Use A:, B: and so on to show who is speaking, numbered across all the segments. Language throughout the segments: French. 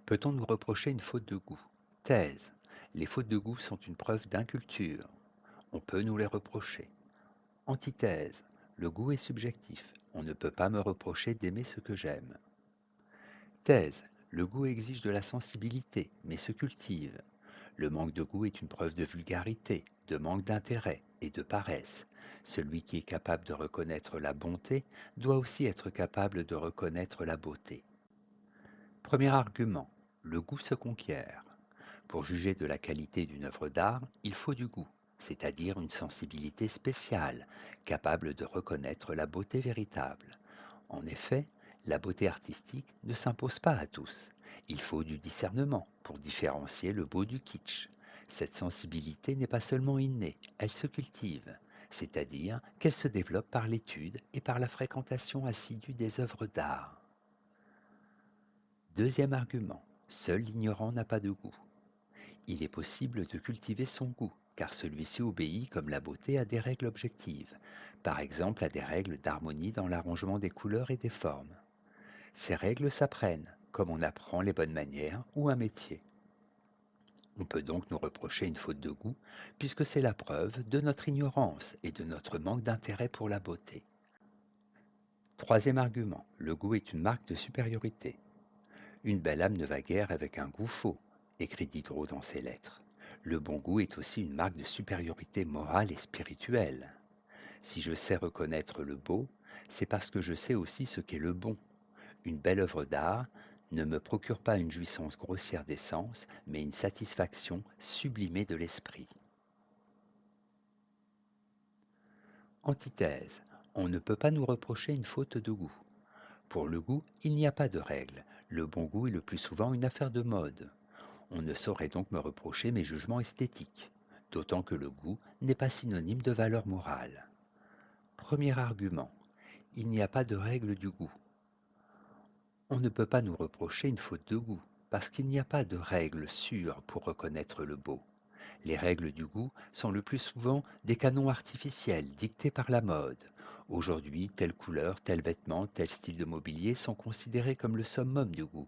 A: Peut-on nous reprocher une faute de goût? Thèse. Les fautes de goût sont une preuve d'inculture. On peut nous les reprocher. Antithèse. Le goût est subjectif. On ne peut pas me reprocher d'aimer ce que j'aime. Thèse. Le goût exige de la sensibilité, mais se cultive. Le manque de goût est une preuve de vulgarité, de manque d'intérêt et de paresse. Celui qui est capable de reconnaître la bonté doit aussi être capable de reconnaître la beauté. Premier argument. Le goût se conquiert. Pour juger de la qualité d'une œuvre d'art, il faut du goût, c'est-à-dire une sensibilité spéciale, capable de reconnaître la beauté véritable. En effet, la beauté artistique ne s'impose pas à tous. Il faut du discernement pour différencier le beau du kitsch. Cette sensibilité n'est pas seulement innée, elle se cultive, c'est-à-dire qu'elle se développe par l'étude et par la fréquentation assidue des œuvres d'art. Deuxième argument, seul l'ignorant n'a pas de goût. Il est possible de cultiver son goût, car celui-ci obéit comme la beauté à des règles objectives, par exemple à des règles d'harmonie dans l'arrangement des couleurs et des formes. Ces règles s'apprennent, comme on apprend les bonnes manières ou un métier. On peut donc nous reprocher une faute de goût, puisque c'est la preuve de notre ignorance et de notre manque d'intérêt pour la beauté. Troisième argument, le goût est une marque de supériorité. Une belle âme ne va guère avec un goût faux, écrit Diderot dans ses lettres. Le bon goût est aussi une marque de supériorité morale et spirituelle. Si je sais reconnaître le beau, c'est parce que je sais aussi ce qu'est le bon. Une belle œuvre d'art ne me procure pas une jouissance grossière des sens, mais une satisfaction sublimée de l'esprit. Antithèse. On ne peut pas nous reprocher une faute de goût. Pour le goût, il n'y a pas de règle. Le bon goût est le plus souvent une affaire de mode. On ne saurait donc me reprocher mes jugements esthétiques, d'autant que le goût n'est pas synonyme de valeur morale. Premier argument, il n'y a pas de règle du goût. On ne peut pas nous reprocher une faute de goût, parce qu'il n'y a pas de règle sûre pour reconnaître le beau. Les règles du goût sont le plus souvent des canons artificiels dictés par la mode. Aujourd'hui, telle couleur, tel vêtement, tel style de mobilier sont considérés comme le summum du goût.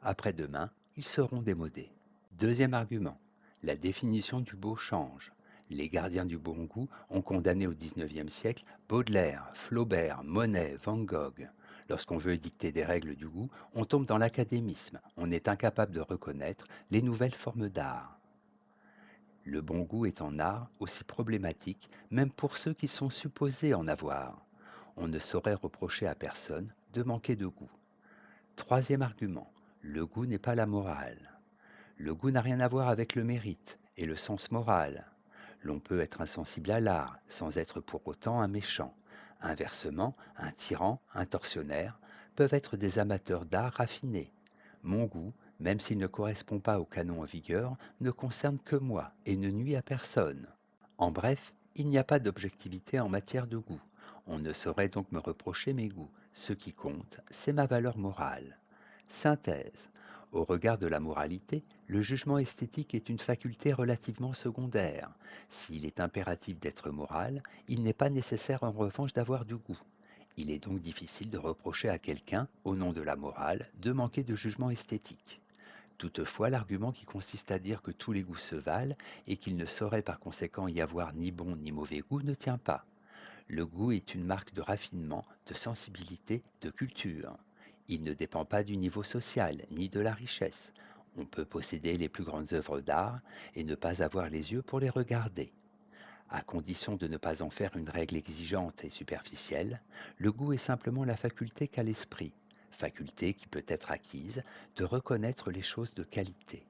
A: Après-demain, ils seront démodés. Deuxième argument, la définition du beau change. Les gardiens du bon goût ont condamné au XIXe siècle Baudelaire, Flaubert, Monet, Van Gogh. Lorsqu'on veut dicter des règles du goût, on tombe dans l'académisme. On est incapable de reconnaître les nouvelles formes d'art. Le bon goût est en art aussi problématique, même pour ceux qui sont supposés en avoir. On ne saurait reprocher à personne de manquer de goût. Troisième argument, le goût n'est pas la morale. Le goût n'a rien à voir avec le mérite et le sens moral. L'on peut être insensible à l'art sans être pour autant un méchant. Inversement, un tyran, un tortionnaire peuvent être des amateurs d'art raffinés. Mon goût, même s'il ne correspond pas au canon en vigueur, ne concerne que moi et ne nuit à personne. En bref, il n'y a pas d'objectivité en matière de goût. On ne saurait donc me reprocher mes goûts. Ce qui compte, c'est ma valeur morale. Synthèse. Au regard de la moralité, le jugement esthétique est une faculté relativement secondaire. S'il est impératif d'être moral, il n'est pas nécessaire en revanche d'avoir du goût. Il est donc difficile de reprocher à quelqu'un, au nom de la morale, de manquer de jugement esthétique. Toutefois, l'argument qui consiste à dire que tous les goûts se valent et qu'il ne saurait par conséquent y avoir ni bon ni mauvais goût ne tient pas. Le goût est une marque de raffinement, de sensibilité, de culture. Il ne dépend pas du niveau social ni de la richesse. On peut posséder les plus grandes œuvres d'art et ne pas avoir les yeux pour les regarder. À condition de ne pas en faire une règle exigeante et superficielle, le goût est simplement la faculté qu'a l'esprit, faculté qui peut être acquise de reconnaître les choses de qualité.